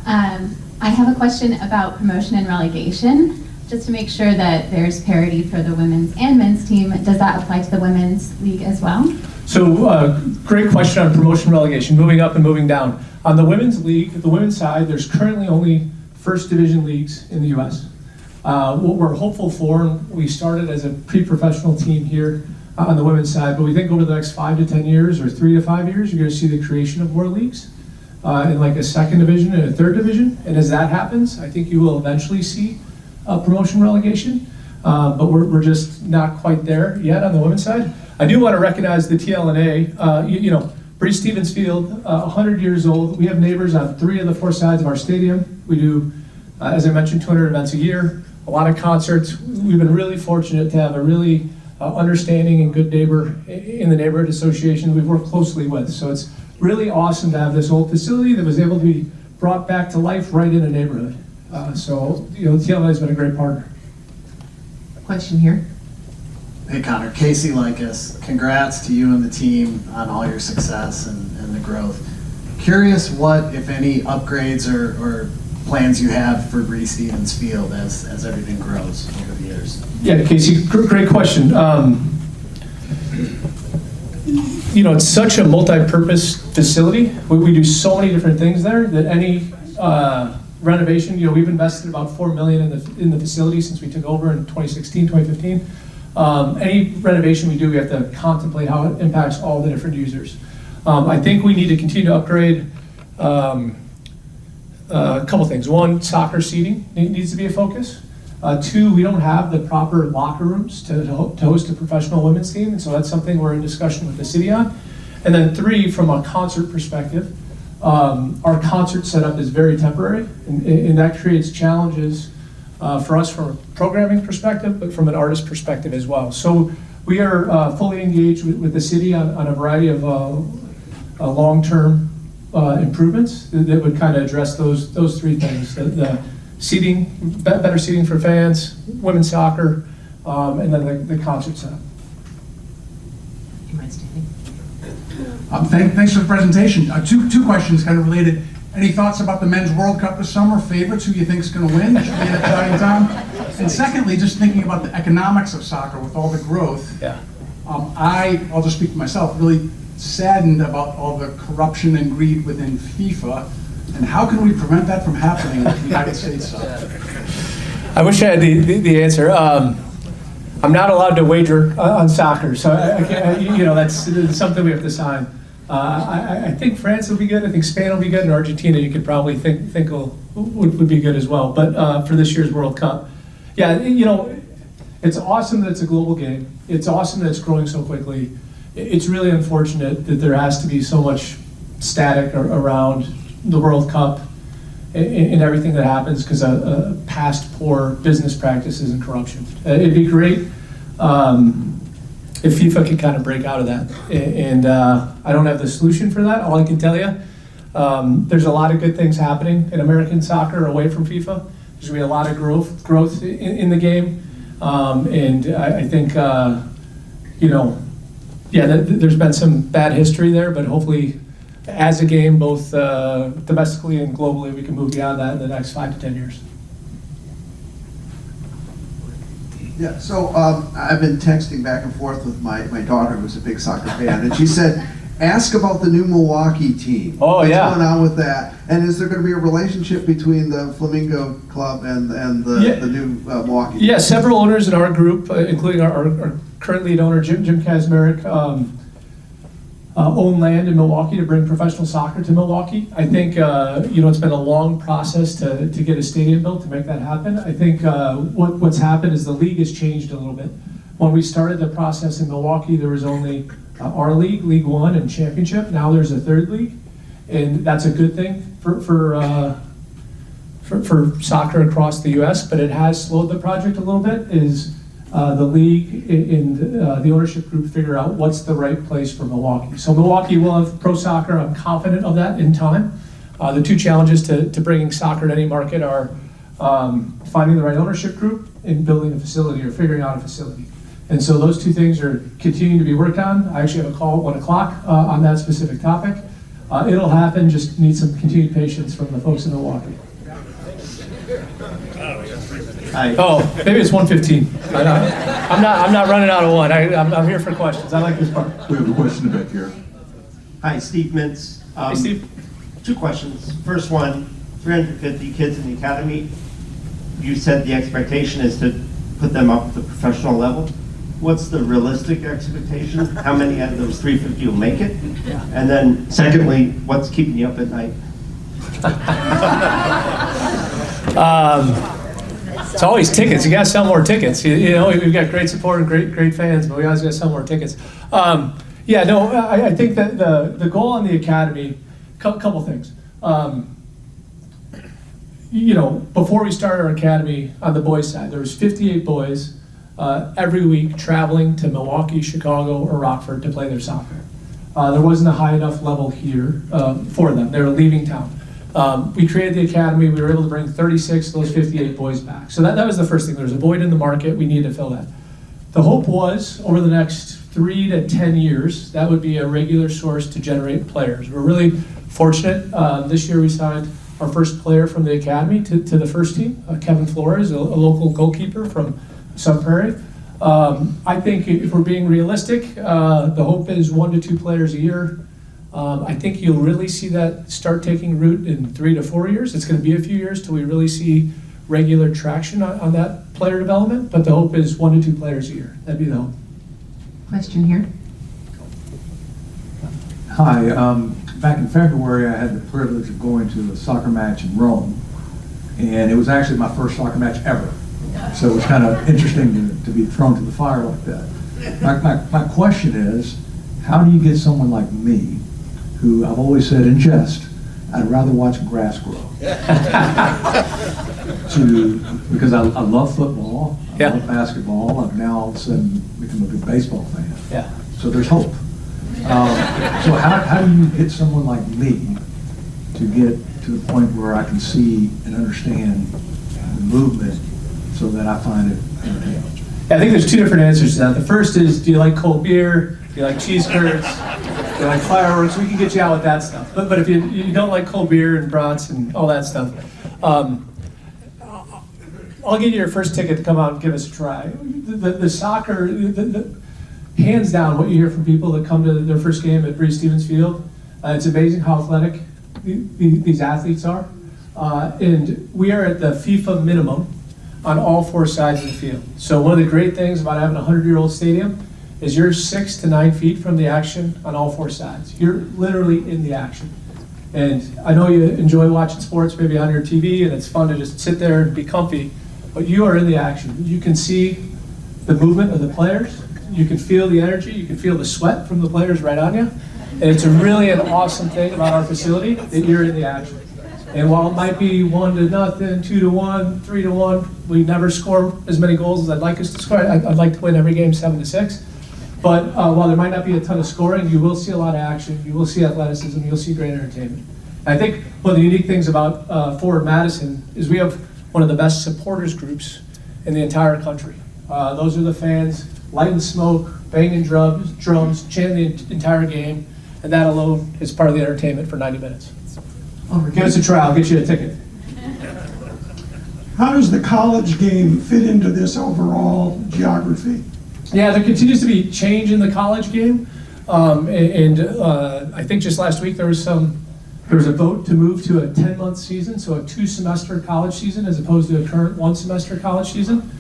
S9: I have a question about promotion and relegation, just to make sure that there's parity for the women's and men's team. Does that apply to the women's league as well?
S8: So, great question on promotion and relegation, moving up and moving down. On the women's league, the women's side, there's currently only first division leagues in the U.S. What we're hopeful for, we started as a pre-professional team here on the women's side, but we think over the next 5 to 10 years or 3 to 5 years, you're going to see the creation of more leagues in like a second division and a third division. And as that happens, I think you will eventually see promotion relegation, but we're just not quite there yet on the women's side. I do want to recognize the TLNA. You know, Breese Stevens Field, 100 years old. We have neighbors on 3 of the 4 sides of our stadium. We do, as I mentioned, 200 events a year, a lot of concerts. We've been really fortunate to have a really understanding and good neighbor in the neighborhood association we've worked closely with. So it's really awesome to have this old facility that was able to be brought back to life right in a neighborhood. So, you know, TLNA has been a great partner.
S5: Question here.
S10: Hey Connor, Casey Likas, congrats to you and the team on all your success and the growth. Curious what, if any, upgrades or plans you have for Breese Stevens Field as everything grows over the years.
S8: Yeah, Casey, great question. You know, it's such a multi-purpose facility. We do so many different things there that any renovation, you know, we've invested about $4 million in the facility since we took over in 2016, 2015. Any renovation we do, we have to contemplate how it impacts all the different users. I think we need to continue to upgrade a couple things. One, soccer seating needs to be a focus. 2, we don't have the proper locker rooms to host a professional women's team, and so that's something we're in discussion with the city on. And then 3, from a concert perspective, our concert setup is very temporary, and that creates challenges for us from a programming perspective, but from an artist perspective as well. So we are fully engaged with the city on a variety of long-term improvements that would kind of address those 3 things: the seating, better seating for fans, women's soccer, and then the concert setup.
S5: You mind standing?
S11: Thanks for the presentation. Two questions kind of related. Any thoughts about the Men's World Cup this summer? Favorites, who you think is going to win? Should be an exciting time. And secondly, just thinking about the economics of soccer with all the growth.
S8: Yeah.
S11: I'll just speak for myself, really saddened about all the corruption and greed within FIFA. And how can we prevent that from happening with the United States soccer?
S8: I wish I had the answer. I'm not allowed to wager on soccer, so I can't, you know, that's something we have to sign. I think France will be good. I think Spain will be good, and Argentina you could probably think would be good as well. But for this year's World Cup, yeah, you know, it's awesome that it's a global game. It's awesome that it's growing so quickly. It's really unfortunate that there has to be so much static around the World Cup and everything that happens because of past poor business practices and corruption. It'd be great if FIFA could kind of break out of that. And I don't have the solution for that. All I can tell you, there's a lot of good things happening in American soccer away from FIFA. There's going to be a lot of growth in the game. And I think, you know, yeah, there's been some bad history there, but hopefully as a game, both domestically and globally, we can move beyond that in the next 5 to 10 years.
S12: Yeah, so I've been texting back and forth with my daughter, who's a big soccer fan, and she said, ask about the new Milwaukee team.
S8: Oh, yeah.
S12: What's going on with that? And is there going to be a relationship between the Flamingo Club and the new Milwaukee team?
S8: Yeah, several owners in our group, including our current lead owner, Jim Kazmarek, own land in Milwaukee to bring professional soccer to Milwaukee. I think, you know, it's been a long process to get a stadium built to make that happen. I think what's happened is the league has changed a little bit. When we started the process in Milwaukee, there was only our league, League One, and Championship. Now there's a third league, and that's a good thing for soccer across the U.S., but it has slowed the project a little bit, is the league and the ownership group figure out what's the right place for Milwaukee. So Milwaukee will have pro soccer. I'm confident of that in time. The 2 challenges to bringing soccer to any market are finding the right ownership group and building a facility or figuring out a facility. And so those 2 things are continuing to be worked on. I actually have a call at 1 o'clock on that specific topic. It'll happen, just need some continued patience from the folks in Milwaukee.
S10: Hi.
S8: Oh, maybe it's 1:15. I'm not running out of one. I'm here for questions. I like this part.
S11: We have a question back here.
S13: Hi, Steve Mintz.
S8: Hey, Steve.
S13: 2 questions. First one, 350 kids in the academy. You said the expectation is to put them up to the professional level. what's the realistic expectation? How many out of those 350 will make it? And then secondly, what's keeping you up at night?
S8: It's always tickets. You got to sell more tickets. You know, we've got great support and great fans, but we always got to sell more tickets. I think that the goal on the academy, couple things. Before we started our academy on the boys' side, there was 58 boys every week traveling to Milwaukee, Chicago, or Rockford to play their soccer. There wasn't a high enough level here for them. They were leaving town. We created the academy. We were able to bring 36 of those 58 boys back. So that was the first thing. There was a void in the market. We needed to fill that. The hope was, over the next 3 to 10 years, that would be a regular source to generate players. We're really fortunate. This year we signed our first player from the academy to the first team, Kevin Flores, a local goalkeeper from Sun Prairie. I think if we're being realistic, the hope is 1 to 2 players a year. I think you'll really see that start taking root in 3 to 4 years. It's going to be a few years till we really see regular traction on that player development, but the hope is 1 to 2 players a year. That'd be the hope.
S5: Question here.
S14: Hi, back in February I had the privilege of going to a soccer match in Rome, and it was actually my first soccer match ever. So it was kind of interesting to be thrown to the fire like that. My question is, how do you get someone like me, who I've always said in jest, I'd rather watch grass grow, because I love football, I love basketball, I've now all of a sudden become a big baseball fan.
S8: Yeah.
S14: So there's hope. So how do you get someone like me to get to the point where I can see and understand the movement so that I find it entertaining?
S8: I think there's 2 different answers to that. The first is, do you like cold beer? Do you like cheese curds? Do you like fireworks? We can get you out with that stuff. But if you don't like cold beer and brats and all that stuff, I'll give you your first ticket to come out and give us a try. The soccer, hands down, what you hear from people that come to their first game at Breese Stevens Field, it's amazing how athletic these athletes are. And we are at the FIFA minimum on all 4 sides of the field. So one of the great things about having a 100-year-old stadium is you're 6 to 9 feet from the action on all 4 sides. You're literally in the action. And I know you enjoy watching sports maybe on your TV, and it's fun to just sit there and be comfy, but you are in the action. You can see the movement of the players. You can feel the energy. You can feel the sweat from the players right on you. And it's really an awesome thing about our facility that you're in the action. And while it might be 1-0, 2-1, 3-1, we never score as many goals as I'd like us to score. I'd like to win every game 7-6. But while there might not be a ton of scoring, you will see a lot of action. You will see athleticism. You'll see great entertainment. And I think one of the unique things about Forward Madison is we have one of the best supporters groups in the entire country. Those are the fans lighting smoke, banging drums, chanting the entire game, and that alone is part of the entertainment for 90 minutes. Give us a try. I'll get you a ticket.
S15: How does the college game fit into this overall geography?
S8: Yeah, there continues to be change in the college game, and I think just last week there was a vote to move to a 10-month season, so a 2-semester college season as opposed to a current 1-semester college season.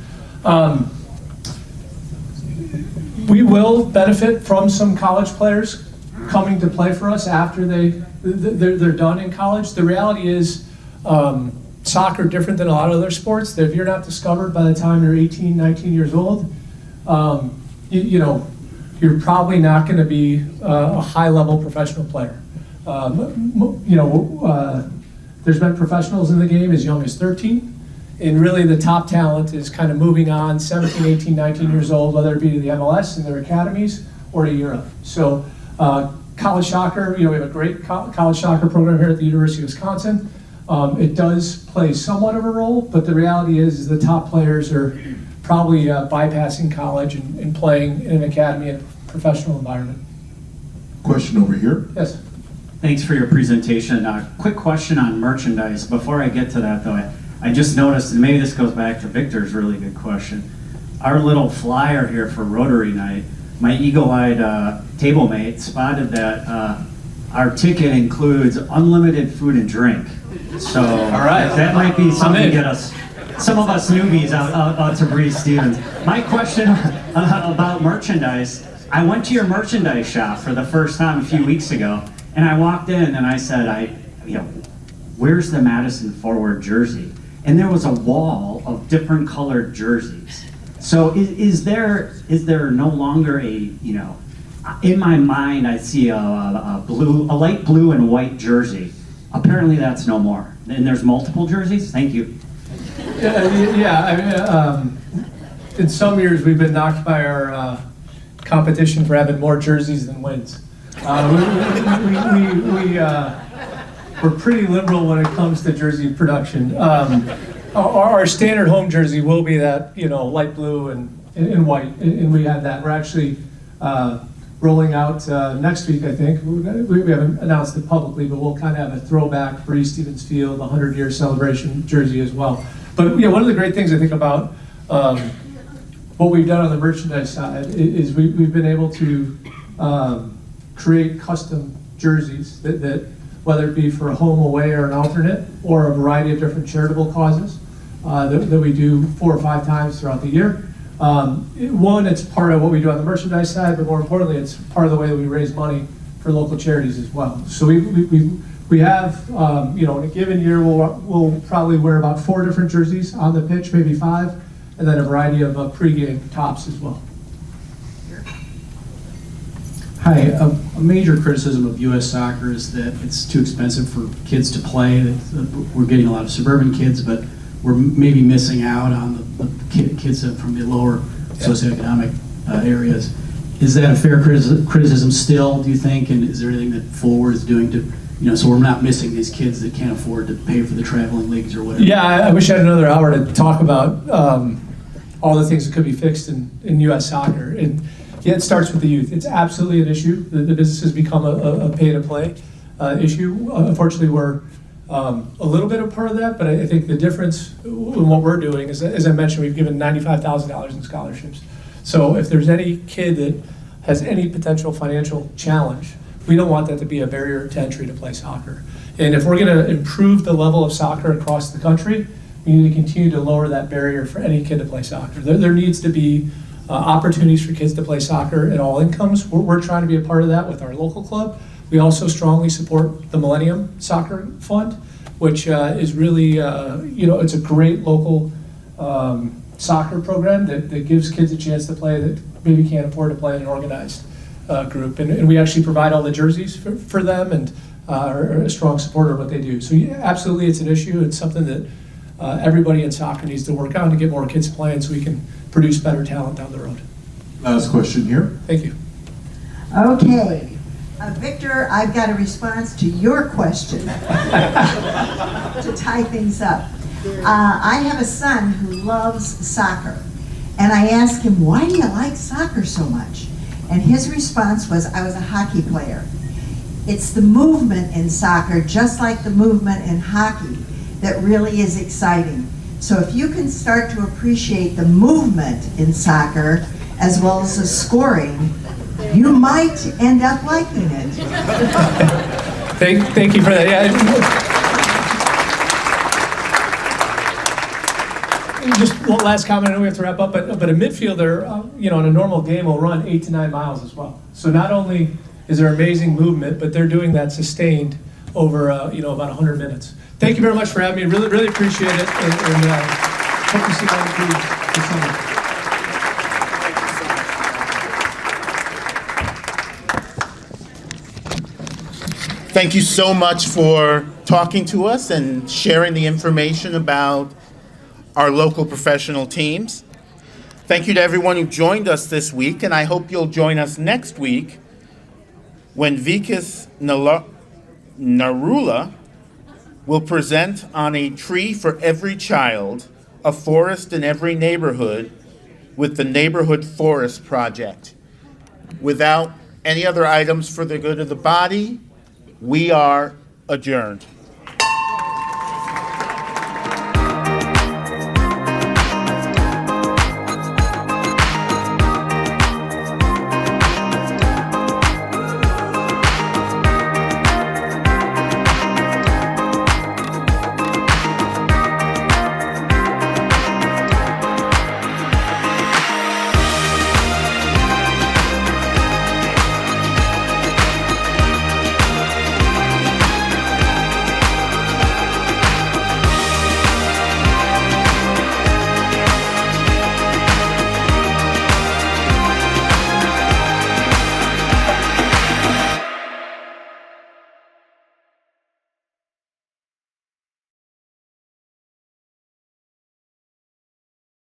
S8: We will benefit from some college players coming to play for us after they're done in college. The reality is soccer, different than a lot of other sports, that if you're not discovered by the time you're 18, 19 years old, you're probably not going to be a high-level professional player. There's been professionals in the game as young as 13, and really the top talent is kind of moving on 17, 18, 19 years old, whether it be to the MLS and their academies or to Europe. So college soccer, we have a great college soccer program here at the University of Wisconsin. It does play somewhat of a role, but the reality is the top players are probably bypassing college and playing in an academy and professional environment.
S2: Question over here.
S8: Yes.
S16: Thanks for your presentation. Quick question on merchandise. Before I get to that, though, I just noticed, and maybe this goes back to Victor's really good question, our little flyer here for Rotary Night, my eagle-eyed table mate spotted that our ticket includes unlimited food and drink. So
S8: all right,
S16: that might be something to get us some of us newbies out to Breese Stevens. My question about merchandise, I went to your merchandise shop for the first time a few weeks ago, and I walked in and I said, where's the Madison Forward jersey? And there was a wall of different colored jerseys. So is there no longer in my mind I see a light blue and white jersey. Apparently that's no more. And there's multiple jerseys? Thank you.
S8: In some years we've been knocked by our competition for having more jerseys than wins. We're pretty liberal when it comes to jersey production. Our standard home jersey will be that light blue and white, and we have that. We're actually rolling out next week, I think. We haven't announced it publicly, but we'll kind of have a throwback Breese Stevens Field 100-year celebration jersey as well. But one of the great things I think about what we've done on the merchandise side is we've been able to create custom jerseys that whether it be for a home, away, or an alternate, or a variety of different charitable causes that we do 4 or 5 times throughout the year. One, it's part of what we do on the merchandise side, but more importantly, it's part of the way that we raise money for local charities as well. So we have, in a given year, we'll probably wear about 4 different jerseys on the pitch, maybe 5, and then a variety of pregame tops as well.
S17: Hi, a major criticism of U.S. soccer is that it's too expensive for kids to play. We're getting a lot of suburban kids, but we're maybe missing out on the kids from the lower socioeconomic areas. Is that a fair criticism still, do you think? And is there anything that Forward is doing to, so we're not missing these kids that can't afford to pay for the traveling leagues or whatever?
S8: Yeah, I wish I had another hour to talk about all the things that could be fixed in U.S. soccer. And yeah, it starts with the youth. It's absolutely an issue. The business has become a pay-to-play issue. Unfortunately, we're a little bit of part of that, but I think the difference in what we're doing is, as I mentioned, we've given $95,000 in scholarships. So if there's any kid that has any potential financial challenge, we don't want that to be a barrier to entry to play soccer. And if we're going to improve the level of soccer across the country, we need to continue to lower that barrier for any kid to play soccer. There needs to be opportunities for kids to play soccer at all incomes. We're trying to be a part of that with our local club. We also strongly support the Millennium Soccer Fund, which is really, it's a great local soccer program that gives kids a chance to play that maybe can't afford to play in an organized group. And we actually provide all the jerseys for them and are a strong supporter of what they do. So yeah, absolutely, it's an issue. It's something that everybody in soccer needs to work on to get more kids playing so we can produce better talent down the road.
S2: Last question here.
S8: Thank you.
S18: Okay. Victor, I've got a response to your question to tie things up. I have a son who loves soccer, and I asked him, why do you like soccer so much? And his response was, I was a hockey player. It's the movement in soccer, just like the movement in hockey, that really is exciting. So if you can start to appreciate the movement in soccer as well as the scoring, you might end up liking it.
S8: Thank you for that. Yeah. Just one last comment, I know we have to wrap up, but a midfielder, in a normal game will run 8 to 9 miles as well. So not only is there amazing movement, but they're doing that sustained over, about 100 minutes. Thank you very much for having me. Really, really appreciate it. And hope to see you all this summer.
S1: Thank you so much for talking to us and sharing the information about our local professional teams. Thank you to everyone who joined us this week, and I hope you'll join us next week when Vikas Narula will present on A Tree for Every Child, a forest in every neighborhood with the Neighborhood Forest Project. Without any other items for the good of the body, we are adjourned.